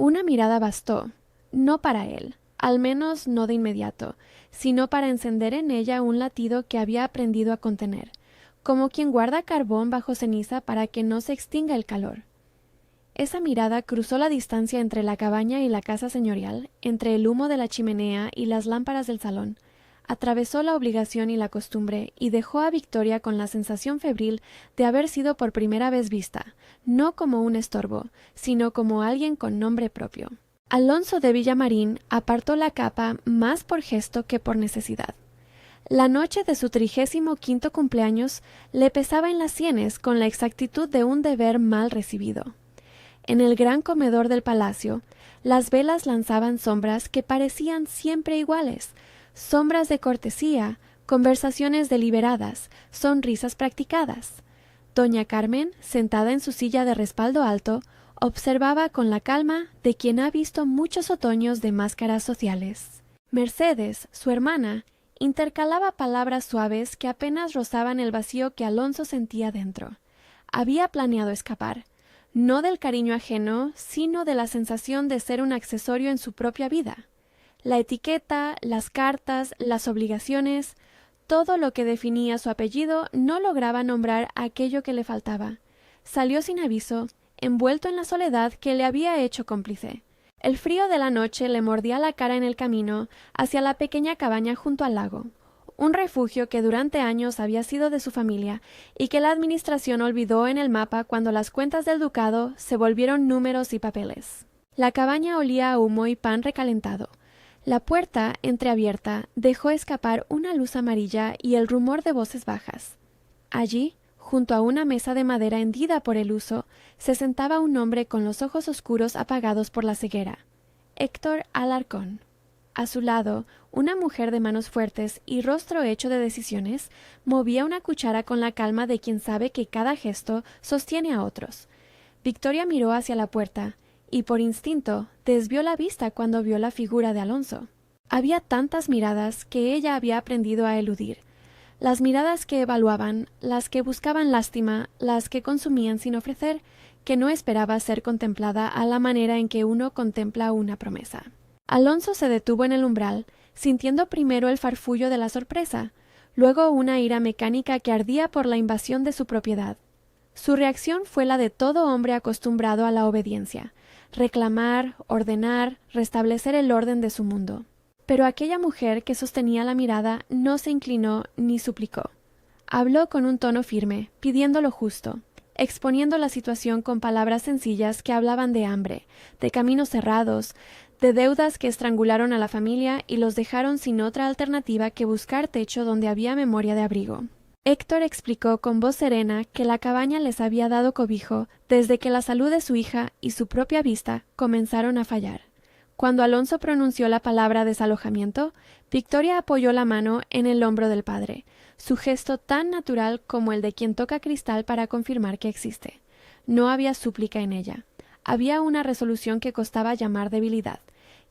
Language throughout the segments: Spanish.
Una mirada bastó, no para él, al menos no de inmediato, sino para encender en ella un latido que había aprendido a contener, como quien guarda carbón bajo ceniza para que no se extinga el calor. Esa mirada cruzó la distancia entre la cabaña y la casa señorial, entre el humo de la chimenea y las lámparas del salón. Atravesó la obligación y la costumbre y dejó a Victoria con la sensación febril de haber sido por primera vez vista, no como un estorbo, sino como alguien con nombre propio. Alonso de Villamarín apartó la capa más por gesto que por necesidad. La noche de su 35º cumpleaños le pesaba en las sienes con la exactitud de un deber mal recibido. En el gran comedor del palacio, las velas lanzaban sombras que parecían siempre iguales, sombras de cortesía, conversaciones deliberadas, sonrisas practicadas. Doña Carmen, sentada en su silla de respaldo alto, observaba con la calma de quien ha visto muchos otoños de máscaras sociales. Mercedes, su hermana, intercalaba palabras suaves que apenas rozaban el vacío que Alonso sentía dentro. Había planeado escapar, no del cariño ajeno, sino de la sensación de ser un accesorio en su propia vida. La etiqueta, las cartas, las obligaciones, todo lo que definía su apellido no lograba nombrar aquello que le faltaba. Salió sin aviso, envuelto en la soledad que le había hecho cómplice. El frío de la noche le mordía la cara en el camino hacia la pequeña cabaña junto al lago, un refugio que durante años había sido de su familia y que la administración olvidó en el mapa cuando las cuentas del ducado se volvieron números y papeles. La cabaña olía a humo y pan recalentado. La puerta, entreabierta, dejó escapar una luz amarilla y el rumor de voces bajas. Allí, junto a una mesa de madera hendida por el uso, se sentaba un hombre con los ojos oscuros apagados por la ceguera. Héctor Alarcón. A su lado, una mujer de manos fuertes y rostro hecho de decisiones, movía una cuchara con la calma de quien sabe que cada gesto sostiene a otros. Victoria miró hacia la puerta, y por instinto desvió la vista cuando vio la figura de Alonso. Había tantas miradas que ella había aprendido a eludir. Las miradas que evaluaban, las que buscaban lástima, las que consumían sin ofrecer, que no esperaba ser contemplada a la manera en que uno contempla una promesa. Alonso se detuvo en el umbral, sintiendo primero el farfullo de la sorpresa, luego una ira mecánica que ardía por la invasión de su propiedad. Su reacción fue la de todo hombre acostumbrado a la obediencia, reclamar, ordenar, restablecer el orden de su mundo. Pero aquella mujer que sostenía la mirada no se inclinó ni suplicó. Habló con un tono firme, pidiendo lo justo, exponiendo la situación con palabras sencillas que hablaban de hambre, de caminos cerrados, de deudas que estrangularon a la familia y los dejaron sin otra alternativa que buscar techo donde había memoria de abrigo. Héctor explicó con voz serena que la cabaña les había dado cobijo desde que la salud de su hija y su propia vista comenzaron a fallar. Cuando Alonso pronunció la palabra desalojamiento, Victoria apoyó la mano en el hombro del padre, su gesto tan natural como el de quien toca cristal para confirmar que existe. No había súplica en ella. Había una resolución que costaba llamar debilidad,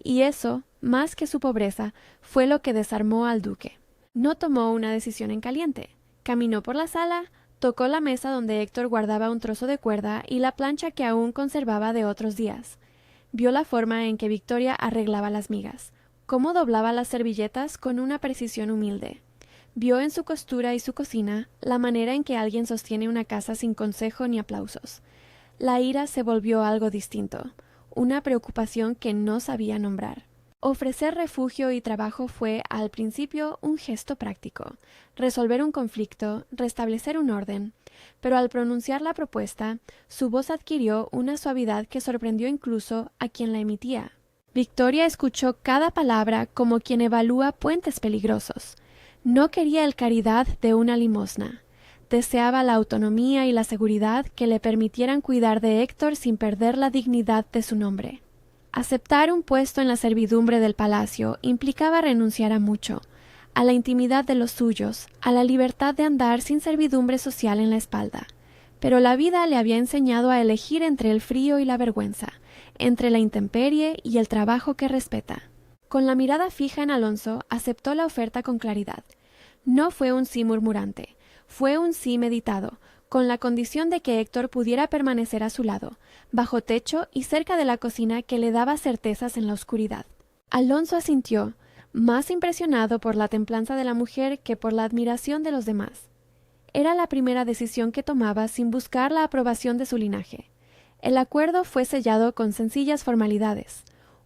y eso, más que su pobreza, fue lo que desarmó al duque. No tomó una decisión en caliente. Caminó por la sala, tocó la mesa donde Héctor guardaba un trozo de cuerda y la plancha que aún conservaba de otros días. Vio la forma en que Victoria arreglaba las migas, cómo doblaba las servilletas con una precisión humilde. Vio en su costura y su cocina la manera en que alguien sostiene una casa sin consejo ni aplausos. La ira se volvió algo distinto, una preocupación que no sabía nombrar. Ofrecer refugio y trabajo fue, al principio, un gesto práctico, resolver un conflicto, restablecer un orden, pero al pronunciar la propuesta, su voz adquirió una suavidad que sorprendió incluso a quien la emitía. Victoria escuchó cada palabra como quien evalúa puentes peligrosos. No quería el caridad de una limosna. Deseaba la autonomía y la seguridad que le permitieran cuidar de Héctor sin perder la dignidad de su nombre. Aceptar un puesto en la servidumbre del palacio implicaba renunciar a mucho, a la intimidad de los suyos, a la libertad de andar sin servidumbre social en la espalda. Pero la vida le había enseñado a elegir entre el frío y la vergüenza, entre la intemperie y el trabajo que respeta. Con la mirada fija en Alonso, aceptó la oferta con claridad. No fue un sí murmurante, fue un sí meditado, con la condición de que Héctor pudiera permanecer a su lado, bajo techo y cerca de la cocina que le daba certezas en la oscuridad. Alonso asintió, más impresionado por la templanza de la mujer que por la admiración de los demás. Era la primera decisión que tomaba sin buscar la aprobación de su linaje. El acuerdo fue sellado con sencillas formalidades: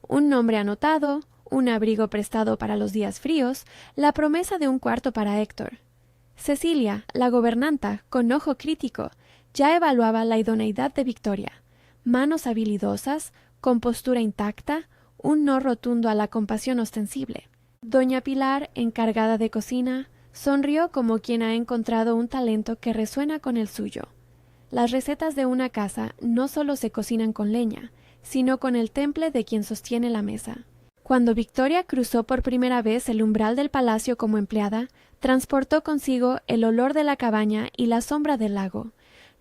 un nombre anotado, un abrigo prestado para los días fríos, la promesa de un cuarto para Héctor. Cecilia, la gobernanta, con ojo crítico, ya evaluaba la idoneidad de Victoria. Manos habilidosas, compostura intacta, un no rotundo a la compasión ostensible. Doña Pilar, encargada de cocina, sonrió como quien ha encontrado un talento que resuena con el suyo. Las recetas de una casa no solo se cocinan con leña, sino con el temple de quien sostiene la mesa. Cuando Victoria cruzó por primera vez el umbral del palacio como empleada, transportó consigo el olor de la cabaña y la sombra del lago.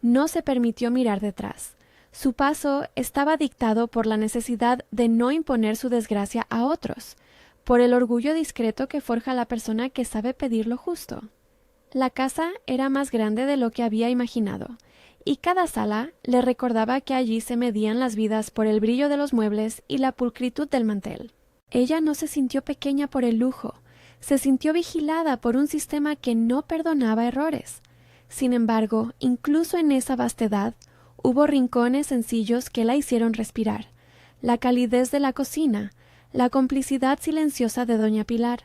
No se permitió mirar detrás. Su paso estaba dictado por la necesidad de no imponer su desgracia a otros, por el orgullo discreto que forja la persona que sabe pedir lo justo. La casa era más grande de lo que había imaginado, y cada sala le recordaba que allí se medían las vidas por el brillo de los muebles y la pulcritud del mantel. Ella no se sintió pequeña por el lujo, se sintió vigilada por un sistema que no perdonaba errores. Sin embargo, incluso en esa vastedad, hubo rincones sencillos que la hicieron respirar: la calidez de la cocina, la complicidad silenciosa de doña Pilar,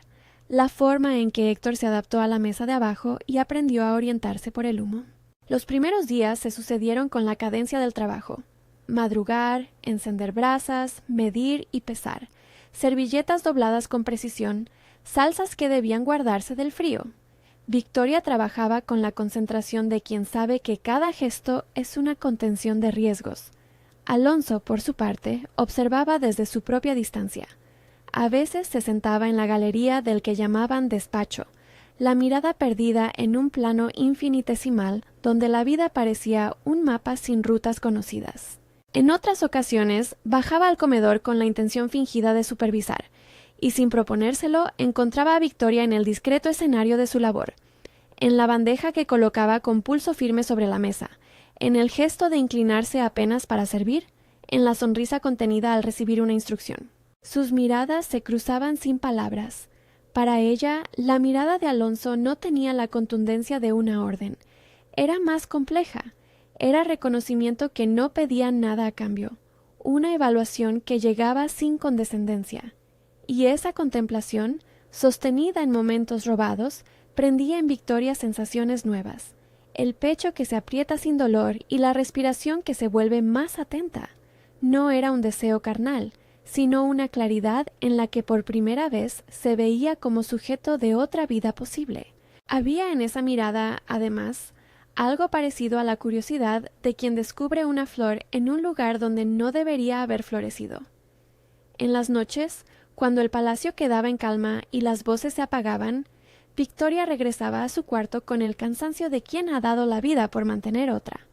la forma en que Héctor se adaptó a la mesa de abajo y aprendió a orientarse por el humo. Los primeros días se sucedieron con la cadencia del trabajo: madrugar, encender brasas, medir y pesar, servilletas dobladas con precisión, salsas que debían guardarse del frío. Victoria trabajaba con la concentración de quien sabe que cada gesto es una contención de riesgos. Alonso, por su parte, observaba desde su propia distancia. A veces se sentaba en la galería del que llamaban despacho, la mirada perdida en un plano infinitesimal donde la vida parecía un mapa sin rutas conocidas. En otras ocasiones bajaba al comedor con la intención fingida de supervisar, y sin proponérselo encontraba a Victoria en el discreto escenario de su labor, en la bandeja que colocaba con pulso firme sobre la mesa, en el gesto de inclinarse apenas para servir, en la sonrisa contenida al recibir una instrucción. Sus miradas se cruzaban sin palabras. Para ella, la mirada de Alonso no tenía la contundencia de una orden. Era más compleja. Era reconocimiento que no pedía nada a cambio, una evaluación que llegaba sin condescendencia. Y esa contemplación, sostenida en momentos robados, prendía en Victoria sensaciones nuevas: el pecho que se aprieta sin dolor y la respiración que se vuelve más atenta. No era un deseo carnal, sino una claridad en la que por primera vez se veía como sujeto de otra vida posible. Había en esa mirada, además, algo parecido a la curiosidad de quien descubre una flor en un lugar donde no debería haber florecido. En las noches, cuando el palacio quedaba en calma y las voces se apagaban, Victoria regresaba a su cuarto con el cansancio de quien ha dado la vida por mantener otra.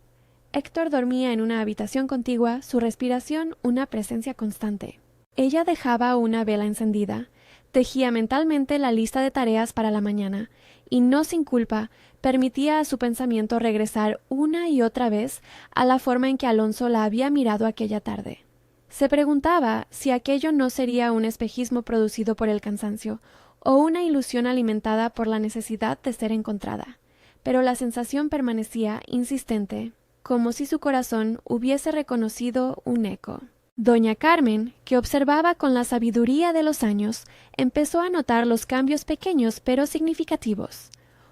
Héctor dormía en una habitación contigua, su respiración una presencia constante. Ella dejaba una vela encendida, tejía mentalmente la lista de tareas para la mañana, y no sin culpa permitía a su pensamiento regresar una y otra vez a la forma en que Alonso la había mirado aquella tarde. Se preguntaba si aquello no sería un espejismo producido por el cansancio, o una ilusión alimentada por la necesidad de ser encontrada, pero la sensación permanecía insistente, como si su corazón hubiese reconocido un eco. Doña Carmen, que observaba con la sabiduría de los años, empezó a notar los cambios pequeños pero significativos.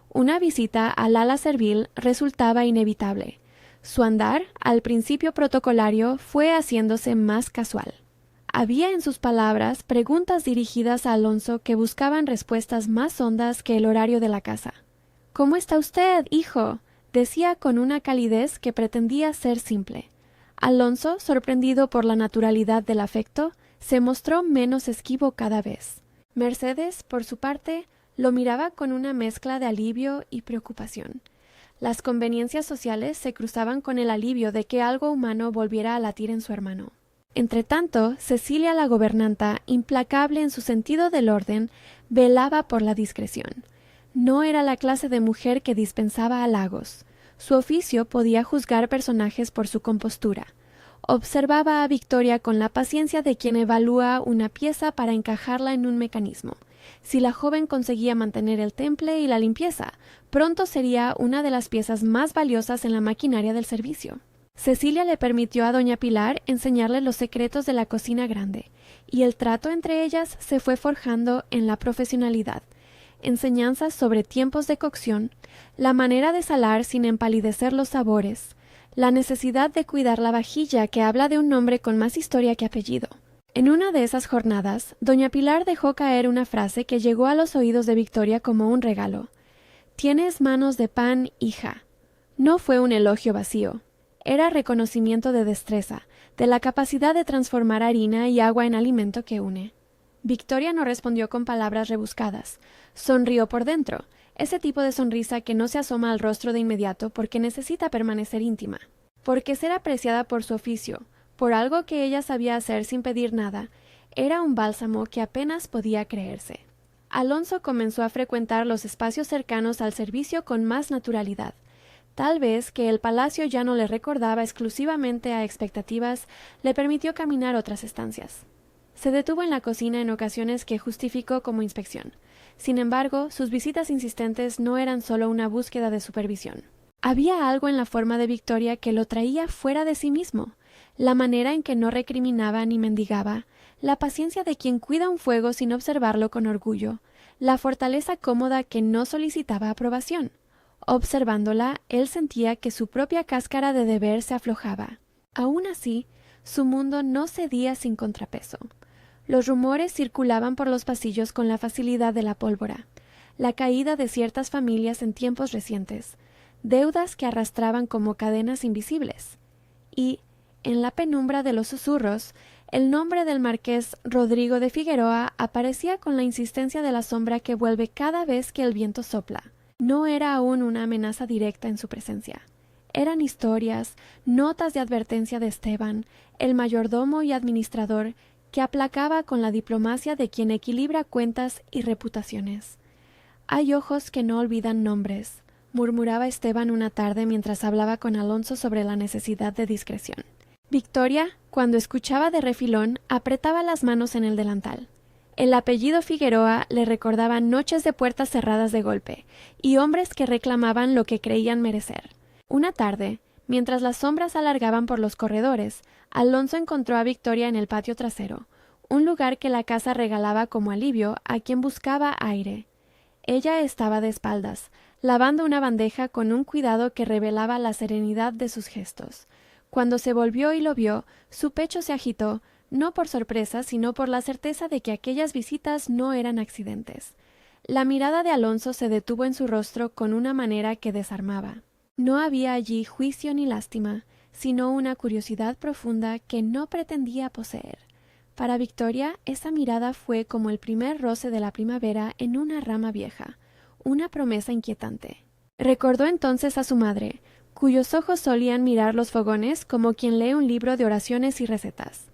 Una visita al ala servil resultaba inevitable. Su andar, al principio protocolario, fue haciéndose más casual. Había en sus palabras preguntas dirigidas a Alonso que buscaban respuestas más hondas que el horario de la casa. «¿Cómo está usted, hijo?», decía con una calidez que pretendía ser simple. Alonso, sorprendido por la naturalidad del afecto, se mostró menos esquivo cada vez. Mercedes, por su parte, lo miraba con una mezcla de alivio y preocupación. Las conveniencias sociales se cruzaban con el alivio de que algo humano volviera a latir en su hermano. Entretanto, Cecilia la gobernanta, implacable en su sentido del orden, velaba por la discreción. No era la clase de mujer que dispensaba halagos. Su oficio podía juzgar personajes por su compostura. Observaba a Victoria con la paciencia de quien evalúa una pieza para encajarla en un mecanismo. Si la joven conseguía mantener el temple y la limpieza, pronto sería una de las piezas más valiosas en la maquinaria del servicio. Cecilia le permitió a doña Pilar enseñarle los secretos de la cocina grande, y el trato entre ellas se fue forjando en la profesionalidad. Enseñanzas sobre tiempos de cocción, la manera de salar sin empalidecer los sabores, la necesidad de cuidar la vajilla que habla de un nombre con más historia que apellido. En una de esas jornadas, doña Pilar dejó caer una frase que llegó a los oídos de Victoria como un regalo. «Tienes manos de pan, hija». No fue un elogio vacío. Era reconocimiento de destreza, de la capacidad de transformar harina y agua en alimento que une. Victoria no respondió con palabras rebuscadas. Sonrió por dentro, ese tipo de sonrisa que no se asoma al rostro de inmediato porque necesita permanecer íntima. Porque ser apreciada por su oficio, por algo que ella sabía hacer sin pedir nada, era un bálsamo que apenas podía creerse. Alonso comenzó a frecuentar los espacios cercanos al servicio con más naturalidad. Tal vez que el palacio ya no le recordaba exclusivamente a expectativas, le permitió caminar otras estancias. Se detuvo en la cocina en ocasiones que justificó como inspección. Sin embargo, sus visitas insistentes no eran solo una búsqueda de supervisión. Había algo en la forma de Victoria que lo traía fuera de sí mismo. La manera en que no recriminaba ni mendigaba, la paciencia de quien cuida un fuego sin observarlo con orgullo, la fortaleza cómoda que no solicitaba aprobación. Observándola, él sentía que su propia cáscara de deber se aflojaba. Aún así, su mundo no cedía sin contrapeso. Los rumores circulaban por los pasillos con la facilidad de la pólvora. La caída de ciertas familias en tiempos recientes, deudas que arrastraban como cadenas invisibles. Y, en la penumbra de los susurros, el nombre del marqués Rodrigo de Figueroa aparecía con la insistencia de la sombra que vuelve cada vez que el viento sopla. No era aún una amenaza directa en su presencia. Eran historias, notas de advertencia de Esteban, el mayordomo y administrador, que aplacaba con la diplomacia de quien equilibra cuentas y reputaciones. «Hay ojos que no olvidan nombres», murmuraba Esteban una tarde mientras hablaba con Alonso sobre la necesidad de discreción. Victoria, cuando escuchaba de refilón, apretaba las manos en el delantal. El apellido Figueroa le recordaba noches de puertas cerradas de golpe, y hombres que reclamaban lo que creían merecer. Una tarde, mientras las sombras alargaban por los corredores, Alonso encontró a Victoria en el patio trasero, un lugar que la casa regalaba como alivio a quien buscaba aire. Ella estaba de espaldas, lavando una bandeja con un cuidado que revelaba la serenidad de sus gestos. Cuando se volvió y lo vio, su pecho se agitó, no por sorpresa, sino por la certeza de que aquellas visitas no eran accidentes. La mirada de Alonso se detuvo en su rostro con una manera que desarmaba. No había allí juicio ni lástima, sino una curiosidad profunda que no pretendía poseer. Para Victoria, esa mirada fue como el primer roce de la primavera en una rama vieja, una promesa inquietante. Recordó entonces a su madre, cuyos ojos solían mirar los fogones como quien lee un libro de oraciones y recetas.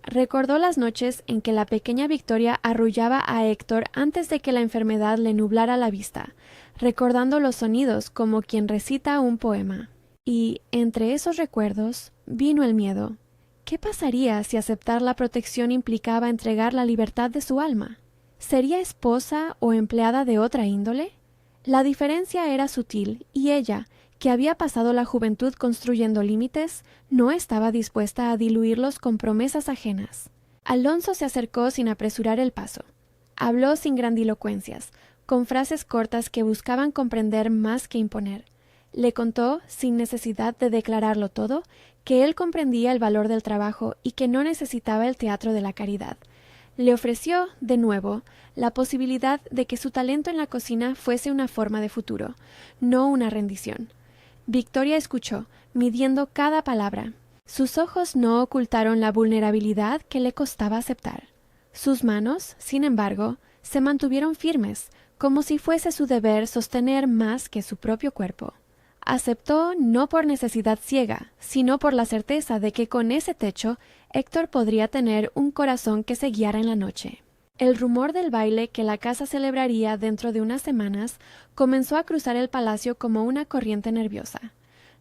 Recordó las noches en que la pequeña Victoria arrullaba a Héctor antes de que la enfermedad le nublara la vista, recordando los sonidos como quien recita un poema. Y, entre esos recuerdos, vino el miedo. ¿Qué pasaría si aceptar la protección implicaba entregar la libertad de su alma? ¿Sería esposa o empleada de otra índole? La diferencia era sutil, y ella, que había pasado la juventud construyendo límites, no estaba dispuesta a diluirlos con promesas ajenas. Alonso se acercó sin apresurar el paso. Habló sin grandilocuencias, con frases cortas que buscaban comprender más que imponer. Le contó, sin necesidad de declararlo todo, que él comprendía el valor del trabajo y que no necesitaba el teatro de la caridad. Le ofreció, de nuevo, la posibilidad de que su talento en la cocina fuese una forma de futuro, no una rendición. Victoria escuchó, midiendo cada palabra. Sus ojos no ocultaron la vulnerabilidad que le costaba aceptar. Sus manos, sin embargo, se mantuvieron firmes, como si fuese su deber sostener más que su propio cuerpo. Aceptó no por necesidad ciega, sino por la certeza de que con ese techo Héctor podría tener un corazón que se guiara en la noche. El rumor del baile que la casa celebraría dentro de unas semanas comenzó a cruzar el palacio como una corriente nerviosa.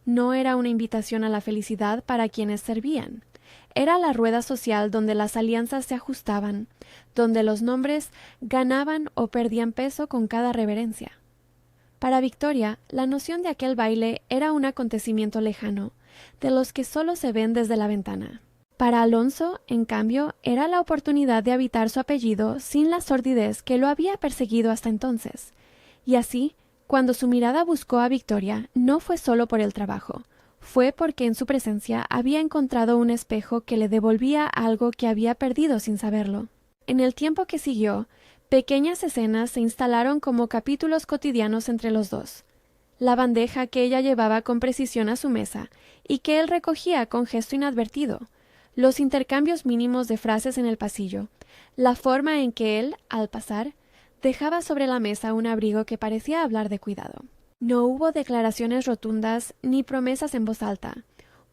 No era una invitación a la felicidad para quienes servían. Era la rueda social donde las alianzas se ajustaban, donde los nombres ganaban o perdían peso con cada reverencia. Para Victoria, la noción de aquel baile era un acontecimiento lejano, de los que solo se ven desde la ventana. Para Alonso, en cambio, era la oportunidad de habitar su apellido sin la sordidez que lo había perseguido hasta entonces. Y así, cuando su mirada buscó a Victoria, no fue solo por el trabajo, fue porque en su presencia había encontrado un espejo que le devolvía algo que había perdido sin saberlo. En el tiempo que siguió, pequeñas escenas se instalaron como capítulos cotidianos entre los dos. La bandeja que ella llevaba con precisión a su mesa y que él recogía con gesto inadvertido, los intercambios mínimos de frases en el pasillo, la forma en que él, al pasar, dejaba sobre la mesa un abrigo que parecía hablar de cuidado. No hubo declaraciones rotundas ni promesas en voz alta.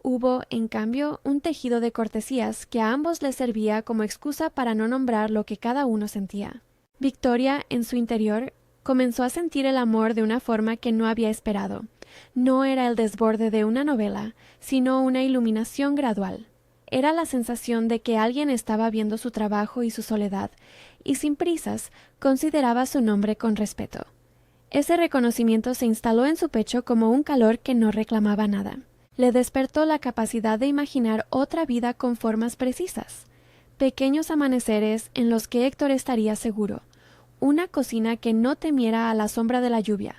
Hubo, en cambio, un tejido de cortesías que a ambos les servía como excusa para no nombrar lo que cada uno sentía. Victoria, en su interior, comenzó a sentir el amor de una forma que no había esperado. No era el desborde de una novela, sino una iluminación gradual. Era la sensación de que alguien estaba viendo su trabajo y su soledad, y sin prisas consideraba su nombre con respeto. Ese reconocimiento se instaló en su pecho como un calor que no reclamaba nada. Le despertó la capacidad de imaginar otra vida con formas precisas. Pequeños amaneceres en los que Héctor estaría seguro. Una cocina que no temiera a la sombra de la lluvia.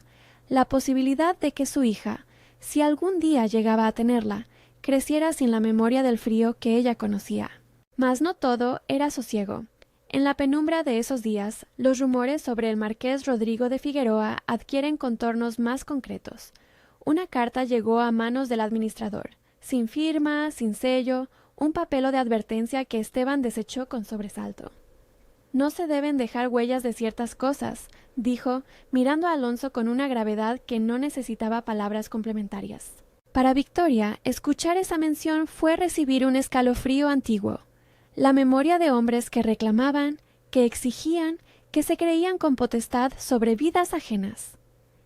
La posibilidad de que su hija, si algún día llegaba a tenerla, creciera sin la memoria del frío que ella conocía. Mas no todo era sosiego. En la penumbra de esos días, los rumores sobre el marqués Rodrigo de Figueroa adquieren contornos más concretos. Una carta llegó a manos del administrador, sin firma, sin sello, un papelo de advertencia que Esteban desechó con sobresalto. No se deben dejar huellas de ciertas cosas, dijo, mirando a Alonso con una gravedad que no necesitaba palabras complementarias. Para Victoria, escuchar esa mención fue recibir un escalofrío antiguo. La memoria de hombres que reclamaban, que exigían, que se creían con potestad sobre vidas ajenas.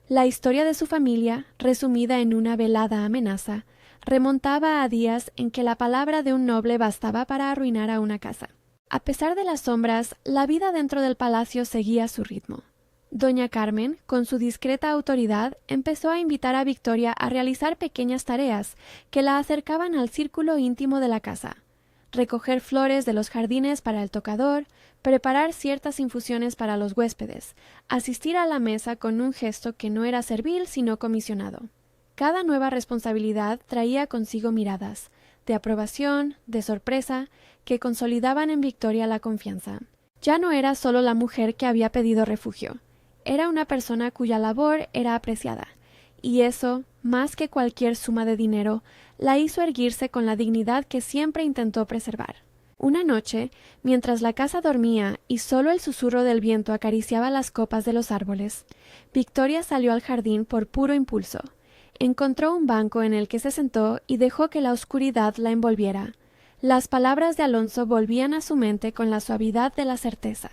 La historia de su familia, resumida en una velada amenaza, remontaba a días en que la palabra de un noble bastaba para arruinar a una casa. A pesar de las sombras, la vida dentro del palacio seguía su ritmo. Doña Carmen, con su discreta autoridad, empezó a invitar a Victoria a realizar pequeñas tareas que la acercaban al círculo íntimo de la casa. Recoger flores de los jardines para el tocador, preparar ciertas infusiones para los huéspedes, asistir a la mesa con un gesto que no era servil sino comisionado. Cada nueva responsabilidad traía consigo miradas, de aprobación, de sorpresa, que consolidaban en Victoria la confianza. Ya no era solo la mujer que había pedido refugio, era una persona cuya labor era apreciada, y eso, más que cualquier suma de dinero, la hizo erguirse con la dignidad que siempre intentó preservar. Una noche, mientras la casa dormía y solo el susurro del viento acariciaba las copas de los árboles, Victoria salió al jardín por puro impulso. Encontró un banco en el que se sentó y dejó que la oscuridad la envolviera. Las palabras de Alonso volvían a su mente con la suavidad de la certeza.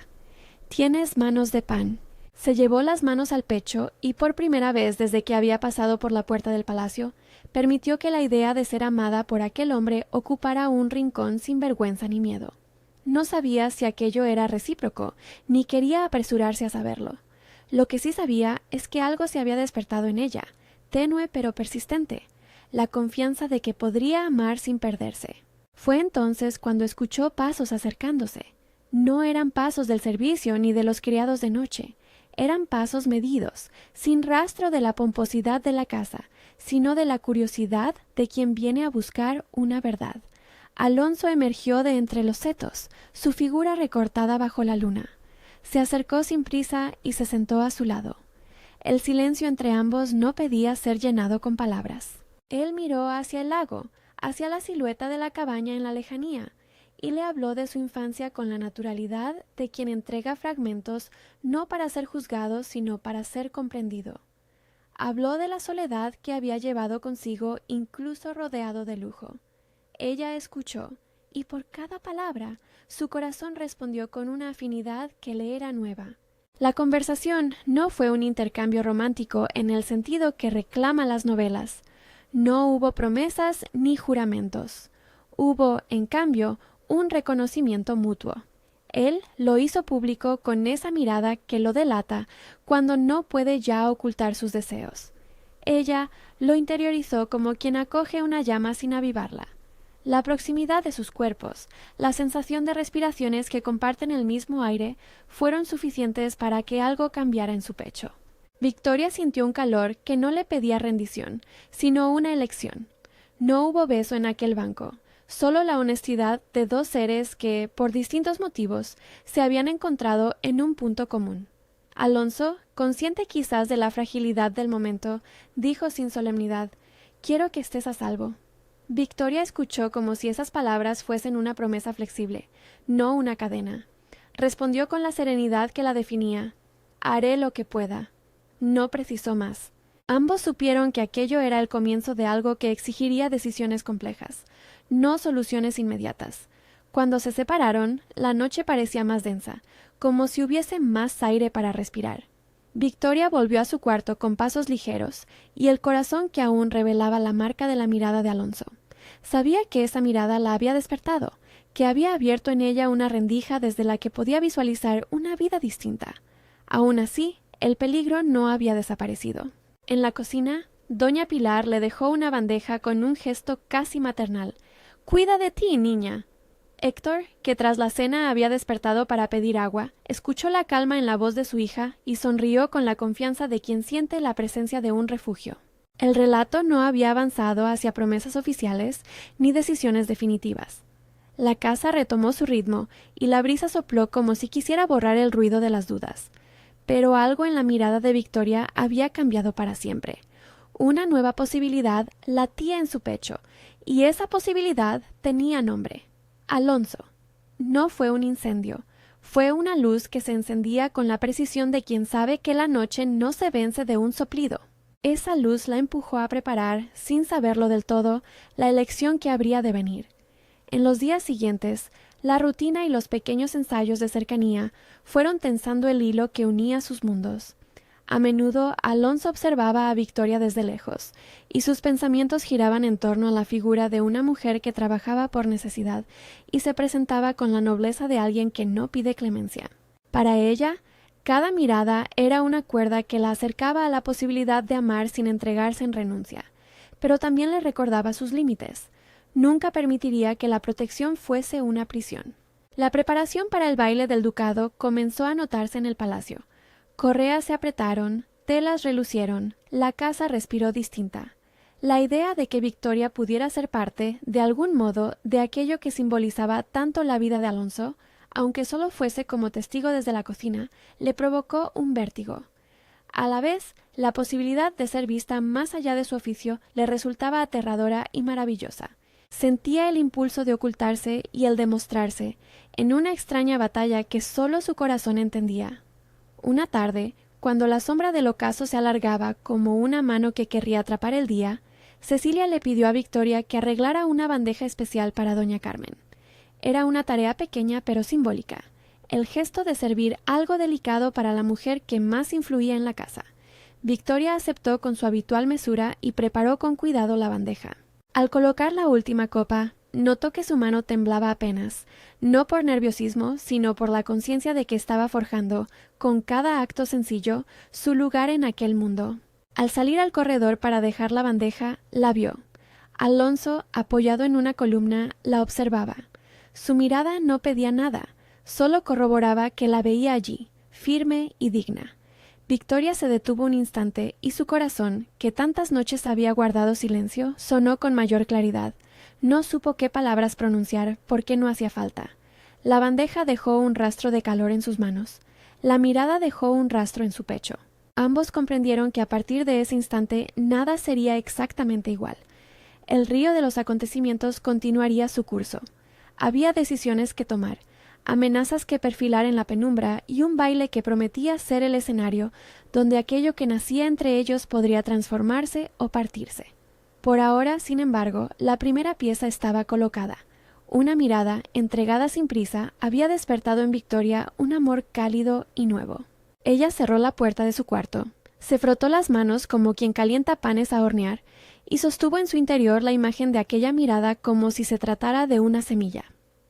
«Tienes manos de pan». Se llevó las manos al pecho y por primera vez desde que había pasado por la puerta del palacio, permitió que la idea de ser amada por aquel hombre ocupara un rincón sin vergüenza ni miedo. No sabía si aquello era recíproco, ni quería apresurarse a saberlo. Lo que sí sabía es que algo se había despertado en ella, tenue pero persistente, la confianza de que podría amar sin perderse. Fue entonces cuando escuchó pasos acercándose. No eran pasos del servicio ni de los criados de noche. Eran pasos medidos, sin rastro de la pomposidad de la casa, sino de la curiosidad de quien viene a buscar una verdad. Alonso emergió de entre los setos, su figura recortada bajo la luna. Se acercó sin prisa y se sentó a su lado. El silencio entre ambos no pedía ser llenado con palabras. Él miró hacia el lago, hacia la silueta de la cabaña en la lejanía, y le habló de su infancia con la naturalidad de quien entrega fragmentos no para ser juzgado, sino para ser comprendido. Habló de la soledad que había llevado consigo incluso rodeado de lujo. Ella escuchó, y por cada palabra su corazón respondió con una afinidad que le era nueva. La conversación no fue un intercambio romántico en el sentido que reclama las novelas. No hubo promesas ni juramentos. Hubo, en cambio, un reconocimiento mutuo. Él lo hizo público con esa mirada que lo delata cuando no puede ya ocultar sus deseos. Ella lo interiorizó como quien acoge una llama sin avivarla. La proximidad de sus cuerpos, la sensación de respiraciones que comparten el mismo aire, fueron suficientes para que algo cambiara en su pecho. Victoria sintió un calor que no le pedía rendición, sino una elección. No hubo beso en aquel banco, solo la honestidad de dos seres que, por distintos motivos, se habían encontrado en un punto común. Alonso, consciente quizás de la fragilidad del momento, dijo sin solemnidad: «Quiero que estés a salvo». Victoria escuchó como si esas palabras fuesen una promesa flexible, no una cadena. Respondió con la serenidad que la definía: «Haré lo que pueda». No precisó más. Ambos supieron que aquello era el comienzo de algo que exigiría decisiones complejas, no soluciones inmediatas. Cuando se separaron, la noche parecía más densa, como si hubiese más aire para respirar. Victoria volvió a su cuarto con pasos ligeros y el corazón que aún revelaba la marca de la mirada de Alonso. Sabía que esa mirada la había despertado, que había abierto en ella una rendija desde la que podía visualizar una vida distinta. Aún así, el peligro no había desaparecido. En la cocina, doña Pilar le dejó una bandeja con un gesto casi maternal. «Cuida de ti, niña». Héctor, que tras la cena había despertado para pedir agua, escuchó la calma en la voz de su hija y sonrió con la confianza de quien siente la presencia de un refugio. El relato no había avanzado hacia promesas oficiales ni decisiones definitivas. La casa retomó su ritmo y la brisa sopló como si quisiera borrar el ruido de las dudas. Pero algo en la mirada de Victoria había cambiado para siempre. Una nueva posibilidad latía en su pecho, y esa posibilidad tenía nombre: Alonso. No fue un incendio, fue una luz que se encendía con la precisión de quien sabe que la noche no se vence de un soplido. Esa luz la empujó a preparar, sin saberlo del todo, la elección que habría de venir. En los días siguientes, la rutina y los pequeños ensayos de cercanía fueron tensando el hilo que unía sus mundos. A menudo Alonso observaba a Victoria desde lejos, y sus pensamientos giraban en torno a la figura de una mujer que trabajaba por necesidad y se presentaba con la nobleza de alguien que no pide clemencia. Para ella, cada mirada era una cuerda que la acercaba a la posibilidad de amar sin entregarse en renuncia, pero también le recordaba sus límites. Nunca permitiría que la protección fuese una prisión. La preparación para el baile del ducado comenzó a notarse en el palacio. Correas se apretaron, telas relucieron, la casa respiró distinta. La idea de que Victoria pudiera ser parte, de algún modo, de aquello que simbolizaba tanto la vida de Alonso, aunque solo fuese como testigo desde la cocina, le provocó un vértigo. A la vez, la posibilidad de ser vista más allá de su oficio le resultaba aterradora y maravillosa. Sentía el impulso de ocultarse y el de mostrarse, en una extraña batalla que solo su corazón entendía. Una tarde, cuando la sombra del ocaso se alargaba como una mano que querría atrapar el día, Cecilia le pidió a Victoria que arreglara una bandeja especial para doña Carmen. Era una tarea pequeña pero simbólica, el gesto de servir algo delicado para la mujer que más influía en la casa. Victoria aceptó con su habitual mesura y preparó con cuidado la bandeja. Al colocar la última copa, notó que su mano temblaba apenas, no por nerviosismo, sino por la conciencia de que estaba forjando, con cada acto sencillo, su lugar en aquel mundo. Al salir al corredor para dejar la bandeja, la vio. Alonso, apoyado en una columna, la observaba. Su mirada no pedía nada, solo corroboraba que la veía allí, firme y digna. Victoria se detuvo un instante y su corazón, que tantas noches había guardado silencio, sonó con mayor claridad. No supo qué palabras pronunciar porque no hacía falta. La bandeja dejó un rastro de calor en sus manos. La mirada dejó un rastro en su pecho. Ambos comprendieron que a partir de ese instante nada sería exactamente igual. El río de los acontecimientos continuaría su curso. Había decisiones que tomar, amenazas que perfilar en la penumbra y un baile que prometía ser el escenario donde aquello que nacía entre ellos podría transformarse o partirse. Por ahora, sin embargo, la primera pieza estaba colocada. Una mirada, entregada sin prisa, había despertado en Victoria un amor cálido y nuevo. Ella cerró la puerta de su cuarto, se frotó las manos como quien calienta panes a hornear y sostuvo en su interior la imagen de aquella mirada como si se tratara de una semilla.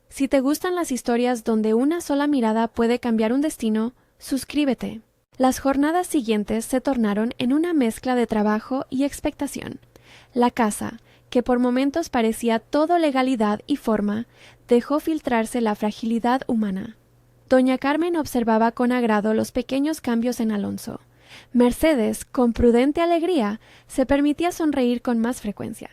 Si te gustan las historias donde una sola mirada puede cambiar un destino, suscríbete. Las jornadas siguientes se tornaron en una mezcla de trabajo y expectación. La casa, que por momentos parecía todo legalidad y forma, dejó filtrarse la fragilidad humana. Doña Carmen observaba con agrado los pequeños cambios en Alonso. Mercedes, con prudente alegría, se permitía sonreír con más frecuencia.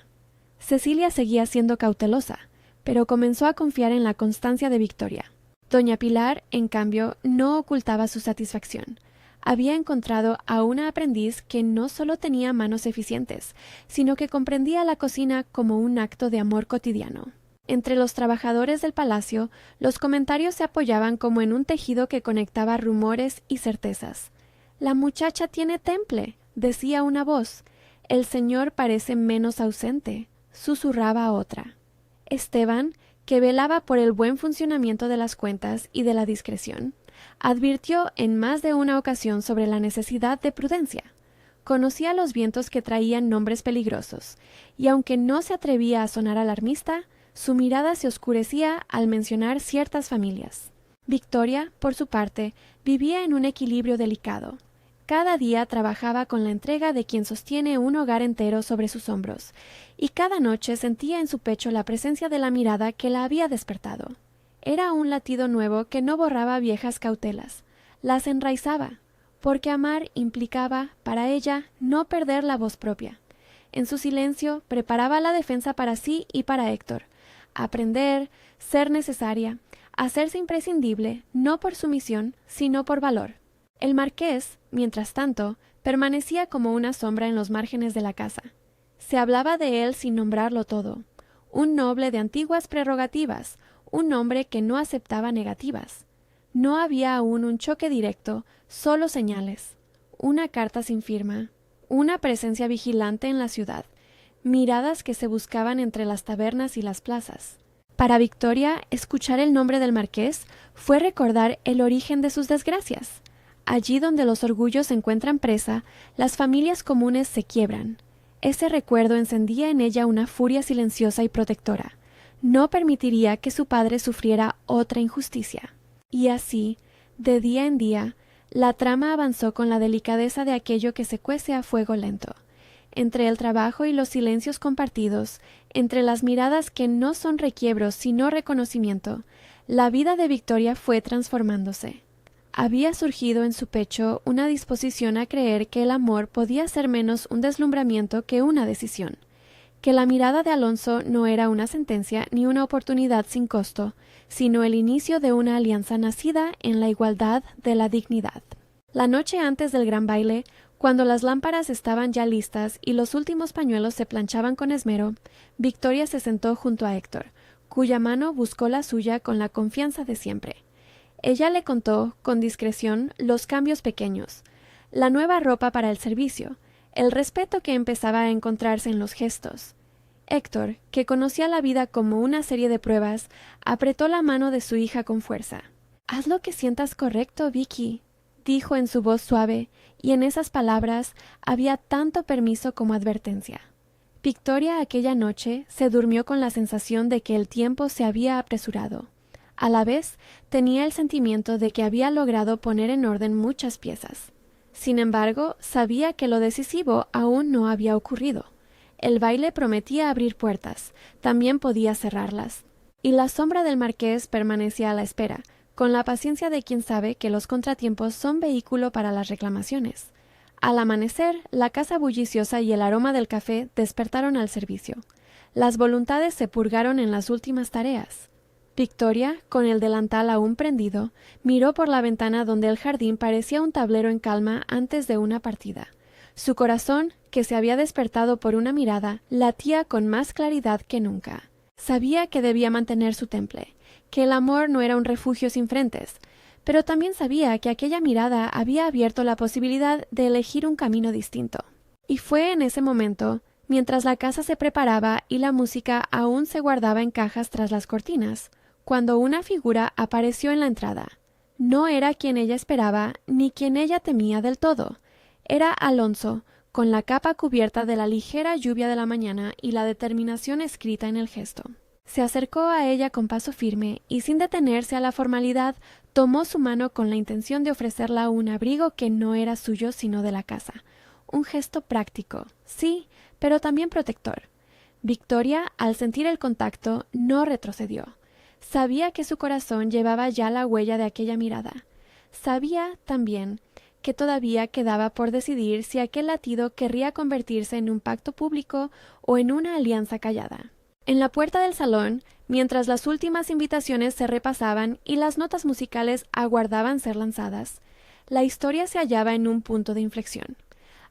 Cecilia seguía siendo cautelosa, pero comenzó a confiar en la constancia de Victoria. Doña Pilar, en cambio, no ocultaba su satisfacción. Había encontrado a una aprendiz que no solo tenía manos eficientes, sino que comprendía la cocina como un acto de amor cotidiano. Entre los trabajadores del palacio, los comentarios se apoyaban como en un tejido que conectaba rumores y certezas. «La muchacha tiene temple», decía una voz. «El señor parece menos ausente», susurraba otra. Esteban, que velaba por el buen funcionamiento de las cuentas y de la discreción, advirtió en más de una ocasión sobre la necesidad de prudencia. Conocía los vientos que traían nombres peligrosos, y aunque no se atrevía a sonar alarmista, su mirada se oscurecía al mencionar ciertas familias. Victoria, por su parte, vivía en un equilibrio delicado. Cada día trabajaba con la entrega de quien sostiene un hogar entero sobre sus hombros, y cada noche sentía en su pecho la presencia de la mirada que la había despertado. Era un latido nuevo que no borraba viejas cautelas, las enraizaba, porque amar implicaba, para ella, no perder la voz propia. En su silencio preparaba la defensa para sí y para Héctor. Aprender, ser necesaria, hacerse imprescindible, no por sumisión, sino por valor. El marqués, mientras tanto, permanecía como una sombra en los márgenes de la casa. Se hablaba de él sin nombrarlo todo. Un noble de antiguas prerrogativas, un hombre que no aceptaba negativas. No había aún un choque directo, solo señales. Una carta sin firma, una presencia vigilante en la ciudad, miradas que se buscaban entre las tabernas y las plazas. Para Victoria, escuchar el nombre del marqués fue recordar el origen de sus desgracias. Allí donde los orgullos encuentran presa, las familias comunes se quiebran. Ese recuerdo encendía en ella una furia silenciosa y protectora. No permitiría que su padre sufriera otra injusticia. Y así, de día en día, la trama avanzó con la delicadeza de aquello que se cuece a fuego lento. Entre el trabajo y los silencios compartidos, entre las miradas que no son requiebros sino reconocimiento, la vida de Victoria fue transformándose. Había surgido en su pecho una disposición a creer que el amor podía ser menos un deslumbramiento que una decisión, que la mirada de Alonso no era una sentencia ni una oportunidad sin costo, sino el inicio de una alianza nacida en la igualdad de la dignidad. La noche antes del gran baile, cuando las lámparas estaban ya listas y los últimos pañuelos se planchaban con esmero, Victoria se sentó junto a Héctor, cuya mano buscó la suya con la confianza de siempre. Ella le contó, con discreción, los cambios pequeños, la nueva ropa para el servicio, el respeto que empezaba a encontrarse en los gestos. Héctor, que conocía la vida como una serie de pruebas, apretó la mano de su hija con fuerza. «Haz lo que sientas correcto, Vicky», dijo en su voz suave, y en esas palabras había tanto permiso como advertencia. Victoria aquella noche se durmió con la sensación de que el tiempo se había apresurado. A la vez, tenía el sentimiento de que había logrado poner en orden muchas piezas. Sin embargo, sabía que lo decisivo aún no había ocurrido. El baile prometía abrir puertas, también podía cerrarlas. Y la sombra del marqués permanecía a la espera, con la paciencia de quien sabe que los contratiempos son vehículo para las reclamaciones. Al amanecer, la casa bulliciosa y el aroma del café despertaron al servicio. Las voluntades se purgaron en las últimas tareas. Victoria, con el delantal aún prendido, miró por la ventana donde el jardín parecía un tablero en calma antes de una partida. Su corazón, que se había despertado por una mirada, latía con más claridad que nunca. Sabía que debía mantener su temple, que el amor no era un refugio sin frentes, pero también sabía que aquella mirada había abierto la posibilidad de elegir un camino distinto. Y fue en ese momento, mientras la casa se preparaba y la música aún se guardaba en cajas tras las cortinas, cuando una figura apareció en la entrada. No era quien ella esperaba ni quien ella temía del todo. Era Alonso, con la capa cubierta de la ligera lluvia de la mañana y la determinación escrita en el gesto. Se acercó a ella con paso firme y, sin detenerse a la formalidad, tomó su mano con la intención de ofrecerla un abrigo que no era suyo sino de la casa. Un gesto práctico, sí, pero también protector. Victoria, al sentir el contacto, no retrocedió. Sabía que su corazón llevaba ya la huella de aquella mirada. Sabía también que todavía quedaba por decidir si aquel latido querría convertirse en un pacto público o en una alianza callada. En la puerta del salón, mientras las últimas invitaciones se repasaban y las notas musicales aguardaban ser lanzadas, la historia se hallaba en un punto de inflexión.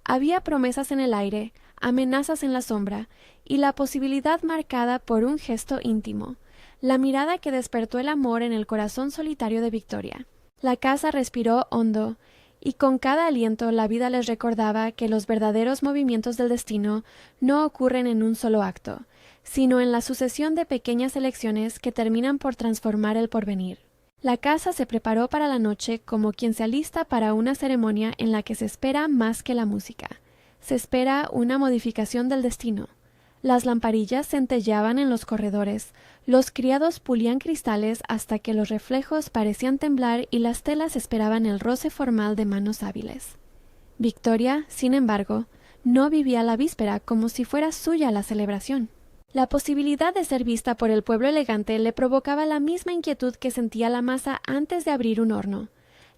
Había promesas en el aire, amenazas en la sombra, y la posibilidad marcada por un gesto íntimo, la mirada que despertó el amor en el corazón solitario de Victoria. La casa respiró hondo, y con cada aliento la vida les recordaba que los verdaderos movimientos del destino no ocurren en un solo acto, sino en la sucesión de pequeñas elecciones que terminan por transformar el porvenir. La casa se preparó para la noche como quien se alista para una ceremonia en la que se espera más que la música. Se espera una modificación del destino. Las lamparillas centelleaban en los corredores, los criados pulían cristales hasta que los reflejos parecían temblar y las telas esperaban el roce formal de manos hábiles. Victoria, sin embargo, no vivía la víspera como si fuera suya la celebración. La posibilidad de ser vista por el pueblo elegante le provocaba la misma inquietud que sentía la masa antes de abrir un horno.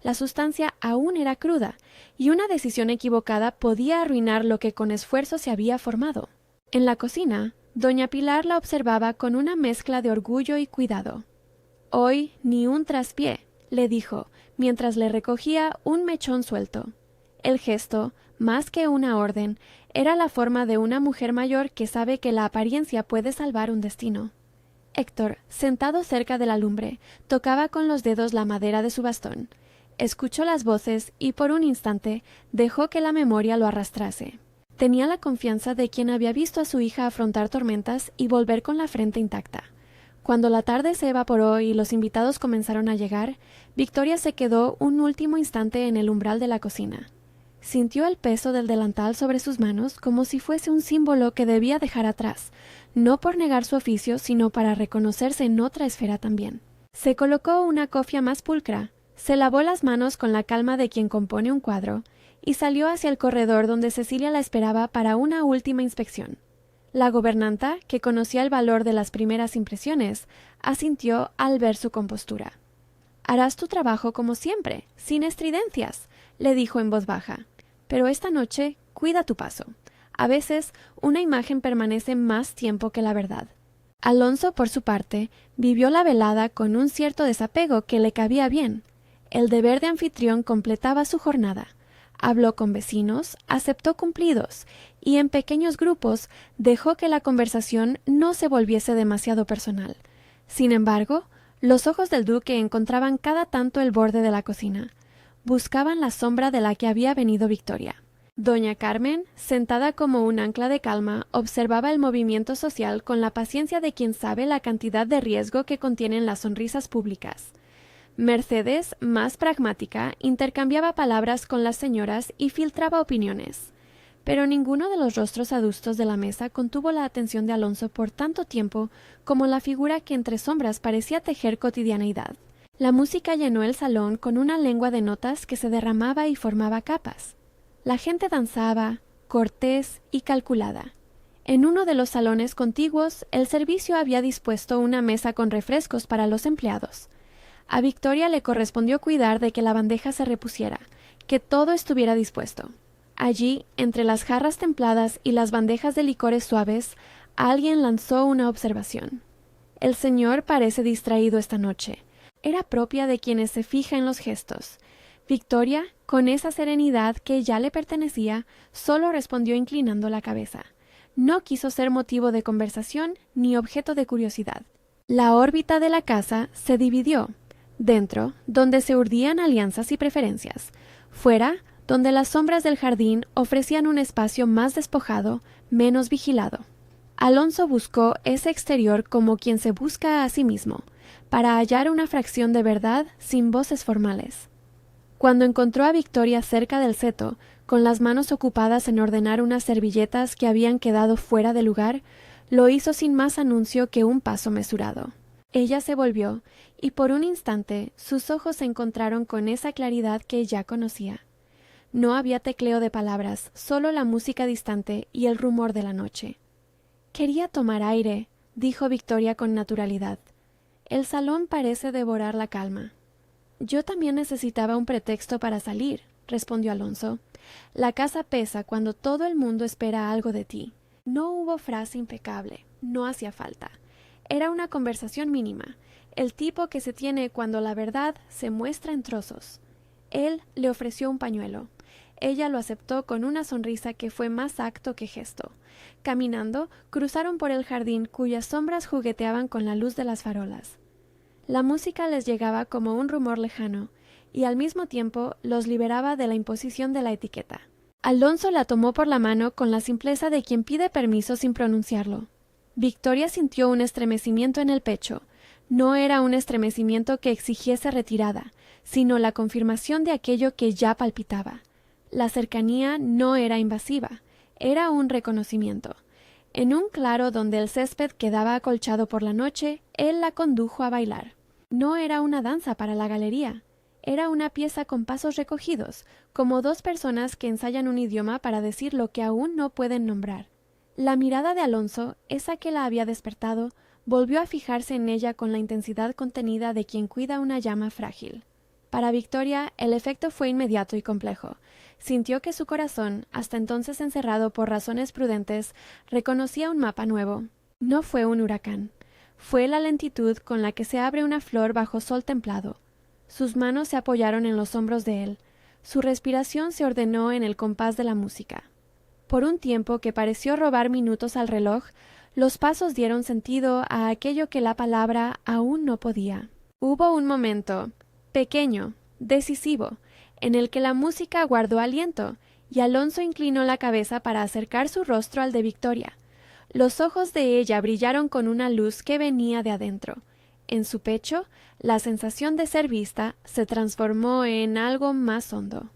La sustancia aún era cruda, y una decisión equivocada podía arruinar lo que con esfuerzo se había formado. En la cocina, doña Pilar la observaba con una mezcla de orgullo y cuidado. «Hoy ni un traspié», le dijo, mientras le recogía un mechón suelto. El gesto, más que una orden, era la forma de una mujer mayor que sabe que la apariencia puede salvar un destino. Héctor, sentado cerca de la lumbre, tocaba con los dedos la madera de su bastón. Escuchó las voces y por un instante dejó que la memoria lo arrastrase. Tenía la confianza de quien había visto a su hija afrontar tormentas y volver con la frente intacta. Cuando la tarde se evaporó y los invitados comenzaron a llegar, Victoria se quedó un último instante en el umbral de la cocina. Sintió el peso del delantal sobre sus manos como si fuese un símbolo que debía dejar atrás, no por negar su oficio, sino para reconocerse en otra esfera también. Se colocó una cofia más pulcra, se lavó las manos con la calma de quien compone un cuadro, y salió hacia el corredor donde Cecilia la esperaba para una última inspección. La gobernanta, que conocía el valor de las primeras impresiones, asintió al ver su compostura. «Harás tu trabajo como siempre, sin estridencias», le dijo en voz baja, «pero esta noche cuida tu paso. A veces una imagen permanece más tiempo que la verdad». Alonso, por su parte, vivió la velada con un cierto desapego que le cabía bien. El deber de anfitrión completaba su jornada. Habló con vecinos, aceptó cumplidos, y en pequeños grupos dejó que la conversación no se volviese demasiado personal. Sin embargo, los ojos del duque encontraban cada tanto el borde de la cocina. Buscaban la sombra de la que había venido Victoria. Doña Carmen, sentada como un ancla de calma, observaba el movimiento social con la paciencia de quien sabe la cantidad de riesgo que contienen las sonrisas públicas. Mercedes, más pragmática, intercambiaba palabras con las señoras y filtraba opiniones. Pero ninguno de los rostros adustos de la mesa contuvo la atención de Alonso por tanto tiempo como la figura que entre sombras parecía tejer cotidianeidad. La música llenó el salón con una lengua de notas que se derramaba y formaba capas. La gente danzaba, cortés y calculada. En uno de los salones contiguos, el servicio había dispuesto una mesa con refrescos para los empleados. A Victoria le correspondió cuidar de que la bandeja se repusiera, que todo estuviera dispuesto. Allí, entre las jarras templadas y las bandejas de licores suaves, alguien lanzó una observación. «El señor parece distraído esta noche». Era propia de quienes se fija en los gestos. Victoria, con esa serenidad que ya le pertenecía, solo respondió inclinando la cabeza. No quiso ser motivo de conversación ni objeto de curiosidad. La órbita de la casa se dividió. Dentro, donde se urdían alianzas y preferencias. Fuera, donde las sombras del jardín ofrecían un espacio más despojado, menos vigilado. Alonso buscó ese exterior como quien se busca a sí mismo, para hallar una fracción de verdad sin voces formales. Cuando encontró a Victoria cerca del seto, con las manos ocupadas en ordenar unas servilletas que habían quedado fuera de lugar, lo hizo sin más anuncio que un paso mesurado. Ella se volvió, y por un instante sus ojos se encontraron con esa claridad que ya conocía. No había tecleo de palabras, solo la música distante y el rumor de la noche. «Quería tomar aire», dijo Victoria con naturalidad. «El salón parece devorar la calma». «Yo también necesitaba un pretexto para salir», respondió Alonso. «La casa pesa cuando todo el mundo espera algo de ti». No hubo frase impecable, no hacía falta. Era una conversación mínima, el tipo que se tiene cuando la verdad se muestra en trozos. Él le ofreció un pañuelo. Ella lo aceptó con una sonrisa que fue más acto que gesto. Caminando, cruzaron por el jardín cuyas sombras jugueteaban con la luz de las farolas. La música les llegaba como un rumor lejano, y al mismo tiempo los liberaba de la imposición de la etiqueta. Alonso la tomó por la mano con la simpleza de quien pide permiso sin pronunciarlo. Victoria sintió un estremecimiento en el pecho. No era un estremecimiento que exigiese retirada, sino la confirmación de aquello que ya palpitaba. La cercanía no era invasiva, era un reconocimiento. En un claro donde el césped quedaba acolchado por la noche, él la condujo a bailar. No era una danza para la galería. Era una pieza con pasos recogidos, como dos personas que ensayan un idioma para decir lo que aún no pueden nombrar. La mirada de Alonso, esa que la había despertado, volvió a fijarse en ella con la intensidad contenida de quien cuida una llama frágil. Para Victoria el efecto fue inmediato y complejo. Sintió que su corazón, hasta entonces encerrado por razones prudentes, reconocía un mapa nuevo. No fue un huracán. Fue la lentitud con la que se abre una flor bajo sol templado. Sus manos se apoyaron en los hombros de él. Su respiración se ordenó en el compás de la música. Por un tiempo que pareció robar minutos al reloj, los pasos dieron sentido a aquello que la palabra aún no podía. Hubo un momento, pequeño, decisivo, en el que la música guardó aliento, y Alonso inclinó la cabeza para acercar su rostro al de Victoria. Los ojos de ella brillaron con una luz que venía de adentro. En su pecho, la sensación de ser vista se transformó en algo más hondo.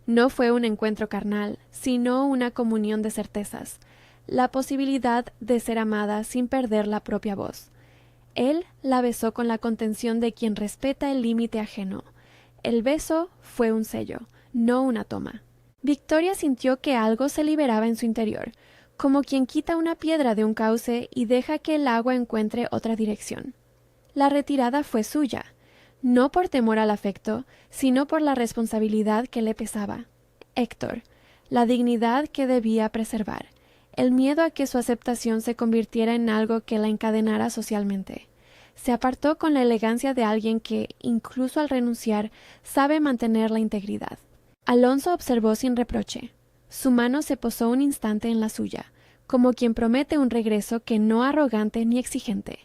No fue un encuentro carnal, sino una comunión de certezas, la posibilidad de ser amada sin perder la propia voz. Él la besó con la contención de quien respeta el límite ajeno. El beso fue un sello, no una toma. Victoria sintió que algo se liberaba en su interior, como quien quita una piedra de un cauce y deja que el agua encuentre otra dirección. La retirada fue suya, no por temor al afecto, sino por la responsabilidad que le pesaba. Héctor, la dignidad que debía preservar, el miedo a que su aceptación se convirtiera en algo que la encadenara socialmente. Se apartó con la elegancia de alguien que, incluso al renunciar, sabe mantener la integridad. Alonso observó sin reproche. Su mano se posó un instante en la suya, como quien promete un regreso que no arrogante ni exigente.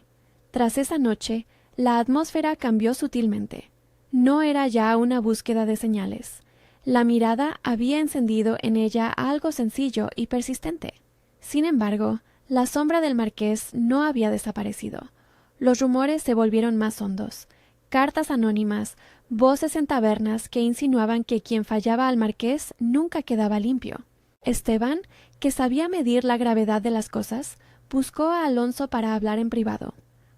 Tras esa noche, la atmósfera cambió sutilmente. No era ya una búsqueda de señales. La mirada había encendido en ella algo sencillo y persistente. Sin embargo, la sombra del marqués no había desaparecido. Los rumores se volvieron más hondos. Cartas anónimas, voces en tabernas que insinuaban que quien fallaba al marqués nunca quedaba limpio. Esteban, que sabía medir la gravedad de las cosas, buscó a Alonso para hablar en privado.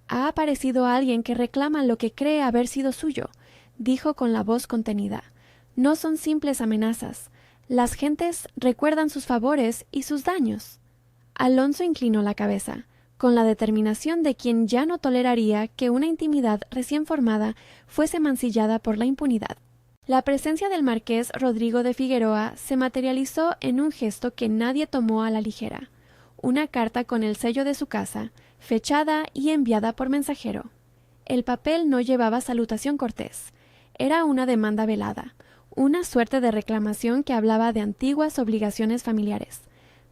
«Ha aparecido alguien que reclama lo que cree haber sido suyo», dijo con la voz contenida. «No son simples amenazas. Las gentes recuerdan sus favores y sus daños». Alonso inclinó la cabeza, con la determinación de quien ya no toleraría que una intimidad recién formada fuese mancillada por la impunidad. La presencia del marqués Rodrigo de Figueroa se materializó en un gesto que nadie tomó a la ligera. Una carta con el sello de su casa, fechada y enviada por mensajero. El papel no llevaba salutación cortés. Era una demanda velada, una suerte de reclamación que hablaba de antiguas obligaciones familiares.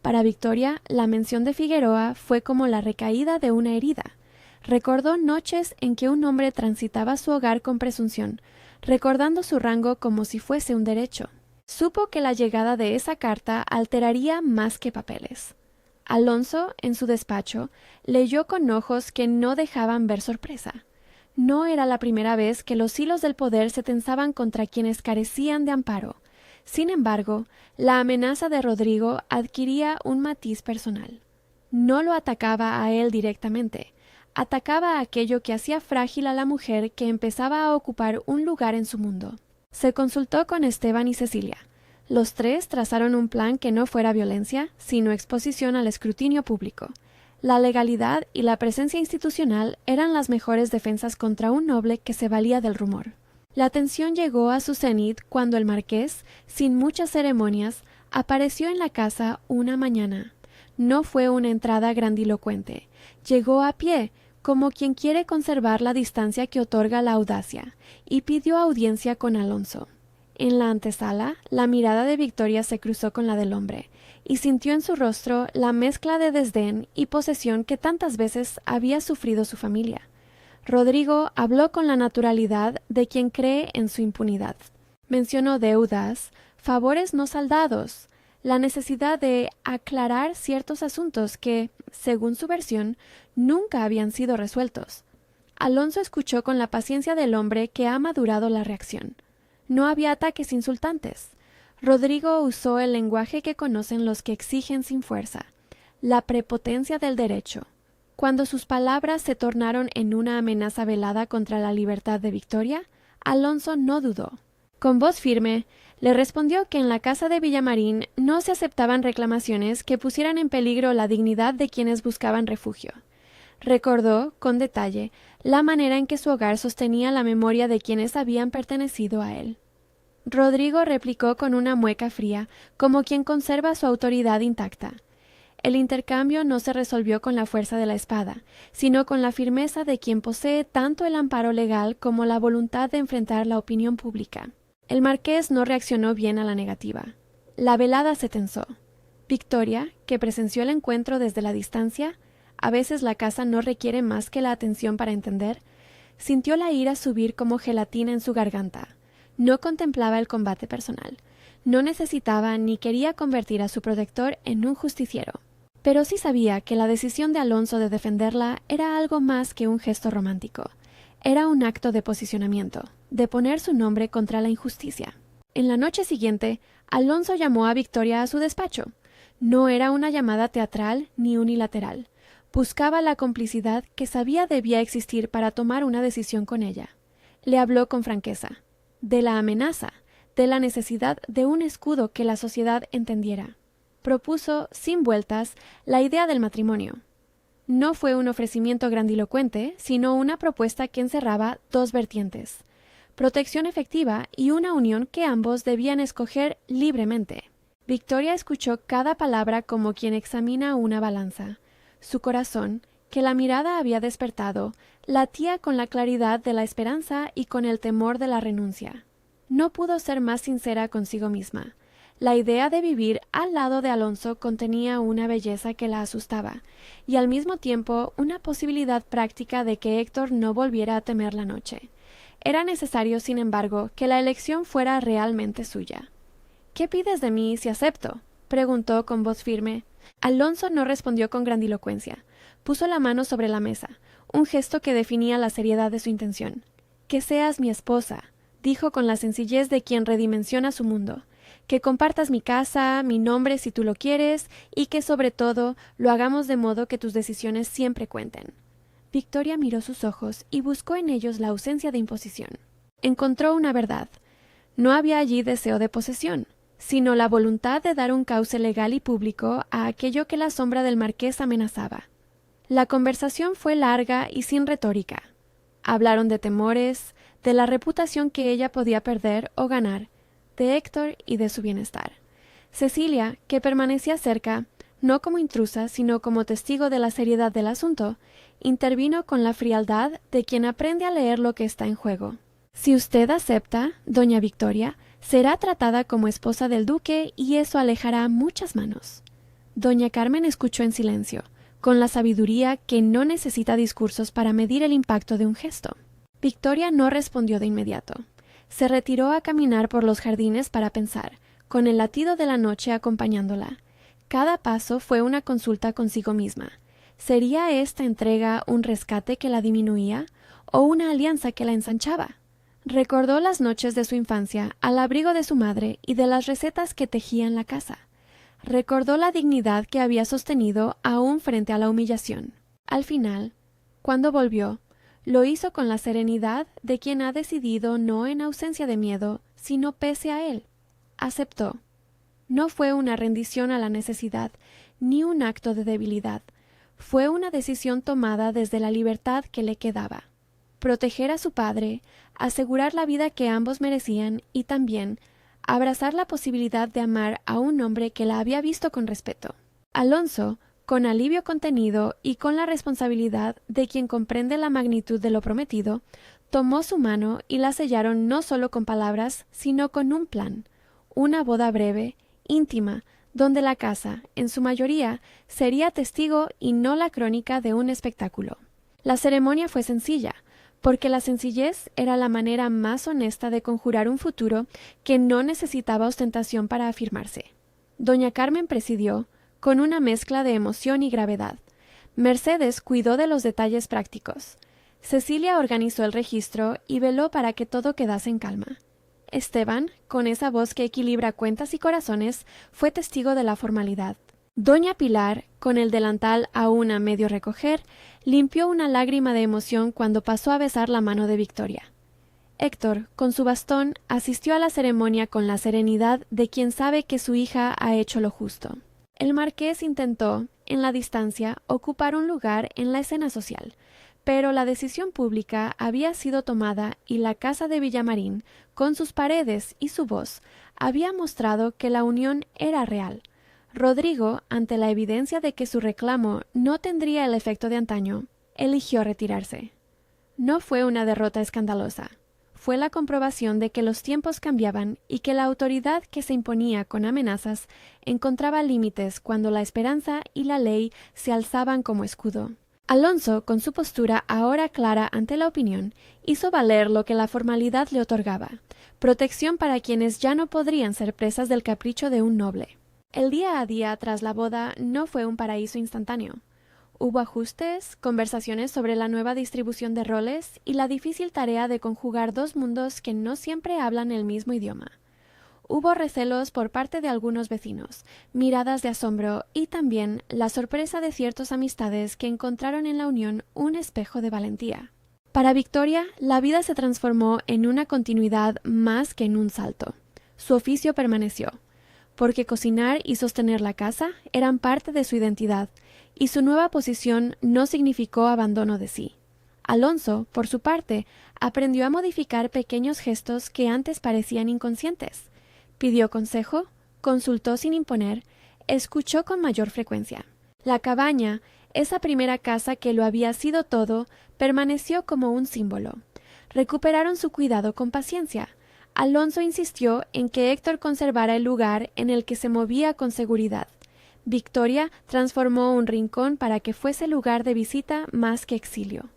Para Victoria, la mención de Figueroa fue como la recaída de una herida. Recordó noches en que un hombre transitaba su hogar con presunción, recordando su rango como si fuese un derecho. Supo que la llegada de esa carta alteraría más que papeles. Alonso, en su despacho, leyó con ojos que no dejaban ver sorpresa. No era la primera vez que los hilos del poder se tensaban contra quienes carecían de amparo. Sin embargo, la amenaza de Rodrigo adquiría un matiz personal. No lo atacaba a él directamente, atacaba a aquello que hacía frágil a la mujer que empezaba a ocupar un lugar en su mundo. Se consultó con Esteban y Cecilia. Los tres trazaron un plan que no fuera violencia, sino exposición al escrutinio público. La legalidad y la presencia institucional eran las mejores defensas contra un noble que se valía del rumor. La tensión llegó a su cenit cuando el marqués, sin muchas ceremonias, apareció en la casa una mañana. No fue una entrada grandilocuente. Llegó a pie, como quien quiere conservar la distancia que otorga la audacia, y pidió audiencia con Alonso. En la antesala, la mirada de Victoria se cruzó con la del hombre, y sintió en su rostro la mezcla de desdén y posesión que tantas veces había sufrido su familia. Rodrigo habló con la naturalidad de quien cree en su impunidad. Mencionó deudas, favores no saldados, la necesidad de aclarar ciertos asuntos que, según su versión, nunca habían sido resueltos. Alonso escuchó con la paciencia del hombre que ha madurado la reacción. No había ataques insultantes. Rodrigo usó el lenguaje que conocen los que exigen sin fuerza, la prepotencia del derecho. Cuando sus palabras se tornaron en una amenaza velada contra la libertad de Victoria, Alonso no dudó. Con voz firme, le respondió que en la casa de Villamarín no se aceptaban reclamaciones que pusieran en peligro la dignidad de quienes buscaban refugio. Recordó, con detalle, la manera en que su hogar sostenía la memoria de quienes habían pertenecido a él. Rodrigo replicó con una mueca fría, como quien conserva su autoridad intacta. El intercambio no se resolvió con la fuerza de la espada, sino con la firmeza de quien posee tanto el amparo legal como la voluntad de enfrentar la opinión pública. El marqués no reaccionó bien a la negativa. La velada se tensó. Victoria, que presenció el encuentro desde la distancia, a veces la casa no requiere más que la atención para entender, sintió la ira subir como gelatina en su garganta. No contemplaba el combate personal. No necesitaba ni quería convertir a su protector en un justiciero. Pero sí sabía que la decisión de Alonso de defenderla era algo más que un gesto romántico. Era un acto de posicionamiento, de poner su nombre contra la injusticia. En la noche siguiente, Alonso llamó a Victoria a su despacho. No era una llamada teatral ni unilateral. Buscaba la complicidad que sabía debía existir para tomar una decisión con ella. Le habló con franqueza, de la amenaza, de la necesidad de un escudo que la sociedad entendiera. Propuso, sin vueltas, la idea del matrimonio. No fue un ofrecimiento grandilocuente, sino una propuesta que encerraba dos vertientes: protección efectiva y una unión que ambos debían escoger libremente. Victoria escuchó cada palabra como quien examina una balanza. Su corazón, que la mirada había despertado, latía con la claridad de la esperanza y con el temor de la renuncia. No pudo ser más sincera consigo misma. La idea de vivir al lado de Alonso contenía una belleza que la asustaba, y al mismo tiempo una posibilidad práctica de que Héctor no volviera a temer la noche. Era necesario, sin embargo, que la elección fuera realmente suya. «¿Qué pides de mí si acepto?», preguntó con voz firme. Alonso no respondió con grandilocuencia. Puso la mano sobre la mesa, un gesto que definía la seriedad de su intención. «Que seas mi esposa», dijo con la sencillez de quien redimensiona su mundo. «Que compartas mi casa, mi nombre si tú lo quieres, y que sobre todo lo hagamos de modo que tus decisiones siempre cuenten». Victoria miró sus ojos y buscó en ellos la ausencia de imposición. Encontró una verdad. No había allí deseo de posesión, sino la voluntad de dar un cauce legal y público a aquello que la sombra del marqués amenazaba. La conversación fue larga y sin retórica. Hablaron de temores, de la reputación que ella podía perder o ganar, de Héctor y de su bienestar. Cecilia, que permanecía cerca, no como intrusa, sino como testigo de la seriedad del asunto, intervino con la frialdad de quien aprende a leer lo que está en juego. «Si usted acepta, doña Victoria, será tratada como esposa del duque y eso alejará muchas manos». Doña Carmen escuchó en silencio, con la sabiduría que no necesita discursos para medir el impacto de un gesto. Victoria no respondió de inmediato. Se retiró a caminar por los jardines para pensar, con el latido de la noche acompañándola. Cada paso fue una consulta consigo misma. ¿Sería esta entrega un rescate que la disminuía o una alianza que la ensanchaba? Recordó las noches de su infancia al abrigo de su madre y de las recetas que tejía en la casa. Recordó la dignidad que había sostenido aún frente a la humillación. Al final, cuando volvió, lo hizo con la serenidad de quien ha decidido no en ausencia de miedo, sino pese a él. Aceptó. No fue una rendición a la necesidad, ni un acto de debilidad. Fue una decisión tomada desde la libertad que le quedaba. Proteger a su padre, asegurar la vida que ambos merecían y también abrazar la posibilidad de amar a un hombre que la había visto con respeto. Alonso, con alivio contenido y con la responsabilidad de quien comprende la magnitud de lo prometido, tomó su mano y la sellaron no solo con palabras, sino con un plan, una boda breve, íntima, donde la casa, en su mayoría, sería testigo y no la crónica de un espectáculo. La ceremonia fue sencilla, porque la sencillez era la manera más honesta de conjurar un futuro que no necesitaba ostentación para afirmarse. Doña Carmen presidió, con una mezcla de emoción y gravedad. Mercedes cuidó de los detalles prácticos. Cecilia organizó el registro y veló para que todo quedase en calma. Esteban, con esa voz que equilibra cuentas y corazones, fue testigo de la formalidad. Doña Pilar, con el delantal aún a medio recoger, limpió una lágrima de emoción cuando pasó a besar la mano de Victoria. Héctor, con su bastón, asistió a la ceremonia con la serenidad de quien sabe que su hija ha hecho lo justo. El marqués intentó, en la distancia, ocupar un lugar en la escena social, pero la decisión pública había sido tomada y la casa de Villamarín, con sus paredes y su voz, había mostrado que la unión era real. Rodrigo, ante la evidencia de que su reclamo no tendría el efecto de antaño, eligió retirarse. No fue una derrota escandalosa. Fue la comprobación de que los tiempos cambiaban y que la autoridad que se imponía con amenazas encontraba límites cuando la esperanza y la ley se alzaban como escudo. Alonso, con su postura ahora clara ante la opinión, hizo valer lo que la formalidad le otorgaba, protección para quienes ya no podrían ser presas del capricho de un noble. El día a día tras la boda no fue un paraíso instantáneo. Hubo ajustes, conversaciones sobre la nueva distribución de roles y la difícil tarea de conjugar dos mundos que no siempre hablan el mismo idioma. Hubo recelos por parte de algunos vecinos, miradas de asombro y también la sorpresa de ciertas amistades que encontraron en la unión un espejo de valentía. Para Victoria, la vida se transformó en una continuidad más que en un salto. Su oficio permaneció, porque cocinar y sostener la casa eran parte de su identidad, y su nueva posición no significó abandono de sí. Alonso, por su parte, aprendió a modificar pequeños gestos que antes parecían inconscientes. Pidió consejo, consultó sin imponer, escuchó con mayor frecuencia. La cabaña, esa primera casa que lo había sido todo, permaneció como un símbolo. Recuperaron su cuidado con paciencia. Alonso insistió en que Héctor conservara el lugar en el que se movía con seguridad. Victoria transformó un rincón para que fuese lugar de visita más que exilio.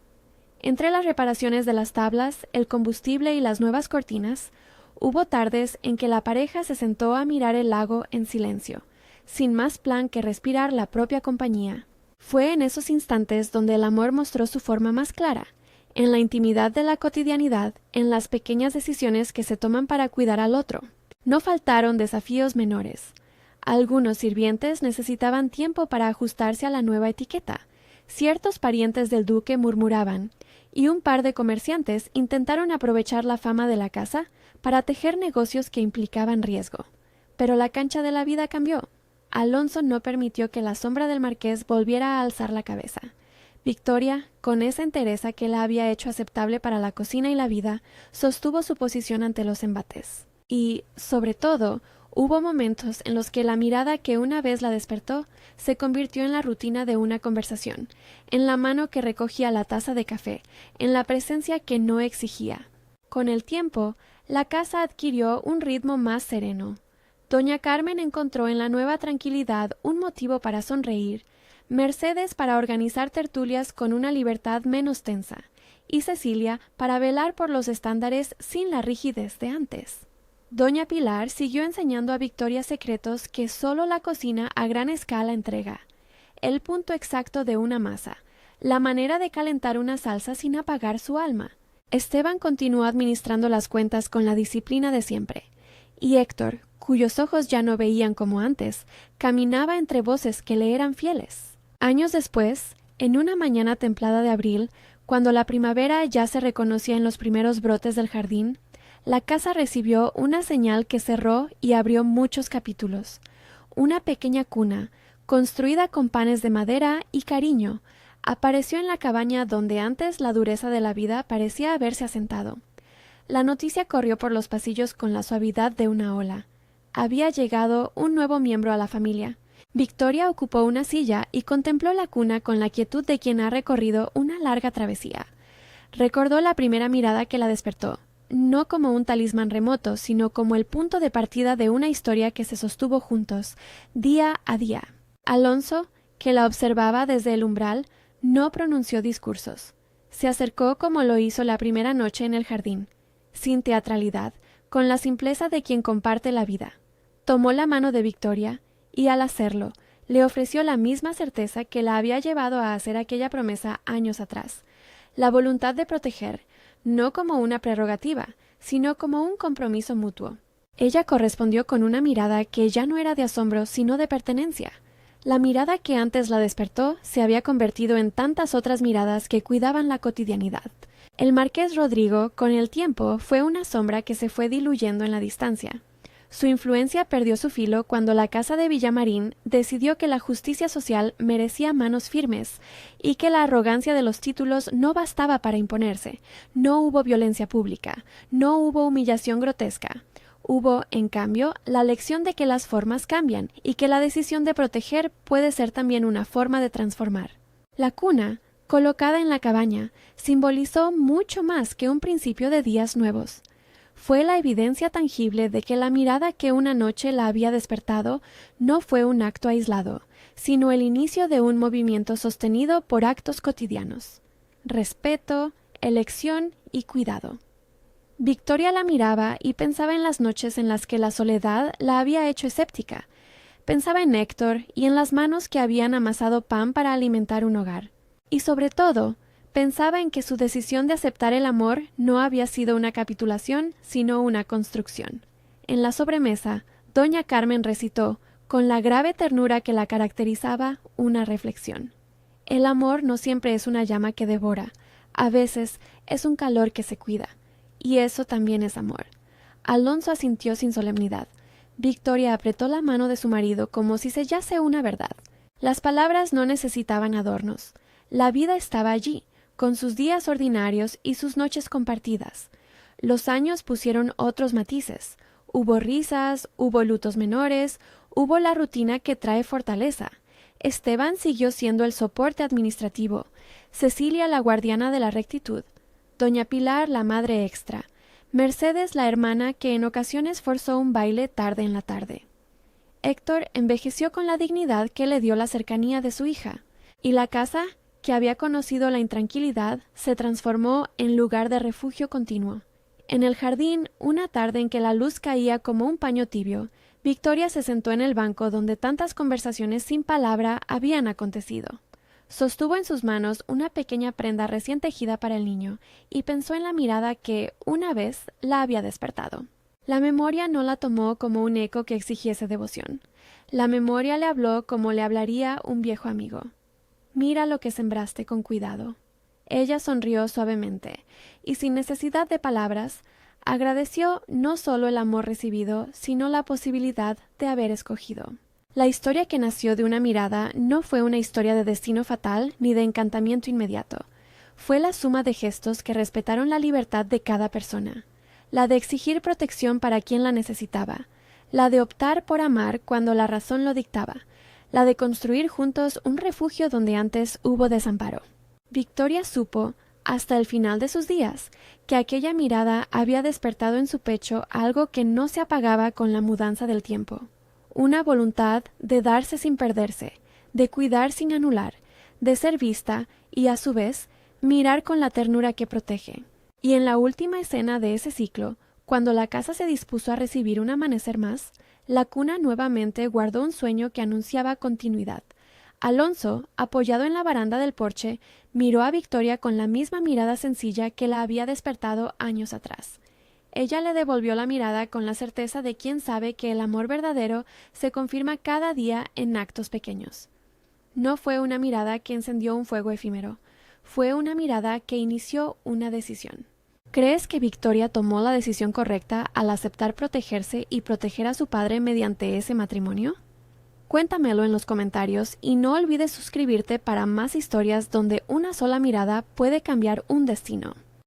Entre las reparaciones de las tablas, el combustible y las nuevas cortinas, hubo tardes en que la pareja se sentó a mirar el lago en silencio, sin más plan que respirar la propia compañía. Fue en esos instantes donde el amor mostró su forma más clara, en la intimidad de la cotidianidad, en las pequeñas decisiones que se toman para cuidar al otro. No faltaron desafíos menores. Algunos sirvientes necesitaban tiempo para ajustarse a la nueva etiqueta. Ciertos parientes del duque murmuraban, y un par de comerciantes intentaron aprovechar la fama de la casa para tejer negocios que implicaban riesgo. Pero la cancha de la vida cambió. Alonso no permitió que la sombra del marqués volviera a alzar la cabeza. Victoria, con esa entereza que la había hecho aceptable para la cocina y la vida, sostuvo su posición ante los embates. Y, sobre todo, hubo momentos en los que la mirada que una vez la despertó se convirtió en la rutina de una conversación, en la mano que recogía la taza de café, en la presencia que no exigía. Con el tiempo, la casa adquirió un ritmo más sereno. Doña Carmen encontró en la nueva tranquilidad un motivo para sonreír, Mercedes para organizar tertulias con una libertad menos tensa, y Cecilia para velar por los estándares sin la rigidez de antes. Doña Pilar siguió enseñando a Victoria secretos que sólo la cocina a gran escala entrega. El punto exacto de una masa, la manera de calentar una salsa sin apagar su alma. Esteban continuó administrando las cuentas con la disciplina de siempre, y Héctor, cuyos ojos ya no veían como antes, caminaba entre voces que le eran fieles. Años después, en una mañana templada de abril, cuando la primavera ya se reconocía en los primeros brotes del jardín, la casa recibió una señal que cerró y abrió muchos capítulos. Una pequeña cuna, construida con panes de madera y cariño, apareció en la cabaña donde antes la dureza de la vida parecía haberse asentado. La noticia corrió por los pasillos con la suavidad de una ola. Había llegado un nuevo miembro a la familia. Victoria ocupó una silla y contempló la cuna con la quietud de quien ha recorrido una larga travesía. Recordó la primera mirada que la despertó, no como un talismán remoto, sino como el punto de partida de una historia que se sostuvo juntos, día a día. Alonso, que la observaba desde el umbral, no pronunció discursos. Se acercó como lo hizo la primera noche en el jardín, sin teatralidad, con la simpleza de quien comparte la vida. Tomó la mano de Victoria, y al hacerlo, le ofreció la misma certeza que la había llevado a hacer aquella promesa años atrás, la voluntad de proteger, no como una prerrogativa, sino como un compromiso mutuo. Ella correspondió con una mirada que ya no era de asombro, sino de pertenencia. La mirada que antes la despertó se había convertido en tantas otras miradas que cuidaban la cotidianidad. El marqués Rodrigo, con el tiempo, fue una sombra que se fue diluyendo en la distancia. Su influencia perdió su filo cuando la Casa de Villamarín decidió que la justicia social merecía manos firmes y que la arrogancia de los títulos no bastaba para imponerse. No hubo violencia pública, no hubo humillación grotesca. Hubo, en cambio, la lección de que las formas cambian y que la decisión de proteger puede ser también una forma de transformar. La cuna, colocada en la cabaña, simbolizó mucho más que un principio de días nuevos. Fue la evidencia tangible de que la mirada que una noche la había despertado no fue un acto aislado, sino el inicio de un movimiento sostenido por actos cotidianos. Respeto, elección y cuidado. Victoria la miraba y pensaba en las noches en las que la soledad la había hecho escéptica. Pensaba en Héctor y en las manos que habían amasado pan para alimentar un hogar. Y sobre todo, pensaba en que su decisión de aceptar el amor no había sido una capitulación, sino una construcción. En la sobremesa, doña Carmen recitó, con la grave ternura que la caracterizaba, una reflexión. El amor no siempre es una llama que devora, a veces es un calor que se cuida, y eso también es amor. Alonso asintió sin solemnidad. Victoria apretó la mano de su marido como si sellase una verdad. Las palabras no necesitaban adornos. La vida estaba allí, con sus días ordinarios y sus noches compartidas. Los años pusieron otros matices. Hubo risas, hubo lutos menores, hubo la rutina que trae fortaleza. Esteban siguió siendo el soporte administrativo, Cecilia la guardiana de la rectitud, doña Pilar la madre extra, Mercedes la hermana que en ocasiones forzó un baile tarde en la tarde. Héctor envejeció con la dignidad que le dio la cercanía de su hija, y la casa, que había conocido la intranquilidad, se transformó en lugar de refugio continuo. En el jardín, una tarde en que la luz caía como un paño tibio, Victoria se sentó en el banco donde tantas conversaciones sin palabra habían acontecido. Sostuvo en sus manos una pequeña prenda recién tejida para el niño y pensó en la mirada que, una vez, la había despertado. La memoria no la tomó como un eco que exigiese devoción. La memoria le habló como le hablaría un viejo amigo. «Mira lo que sembraste con cuidado». Ella sonrió suavemente, y sin necesidad de palabras, agradeció no solo el amor recibido, sino la posibilidad de haber escogido. La historia que nació de una mirada no fue una historia de destino fatal ni de encantamiento inmediato. Fue la suma de gestos que respetaron la libertad de cada persona, la de exigir protección para quien la necesitaba, la de optar por amar cuando la razón lo dictaba, la de construir juntos un refugio donde antes hubo desamparo. Victoria supo, hasta el final de sus días, que aquella mirada había despertado en su pecho algo que no se apagaba con la mudanza del tiempo. Una voluntad de darse sin perderse, de cuidar sin anular, de ser vista y, a su vez, mirar con la ternura que protege. Y en la última escena de ese ciclo, cuando la casa se dispuso a recibir un amanecer más, la cuna nuevamente guardó un sueño que anunciaba continuidad, Alonso, apoyado en la baranda del porche, miró a Victoria con la misma mirada sencilla que la había despertado años atrás. Ella le devolvió la mirada con la certeza de quien sabe que el amor verdadero se confirma cada día en actos pequeños. No fue una mirada que encendió un fuego efímero, fue una mirada que inició una decisión. ¿Crees que Victoria tomó la decisión correcta al aceptar protegerse y proteger a su padre mediante ese matrimonio? Cuéntamelo en los comentarios y no olvides suscribirte para más historias donde una sola mirada puede cambiar un destino.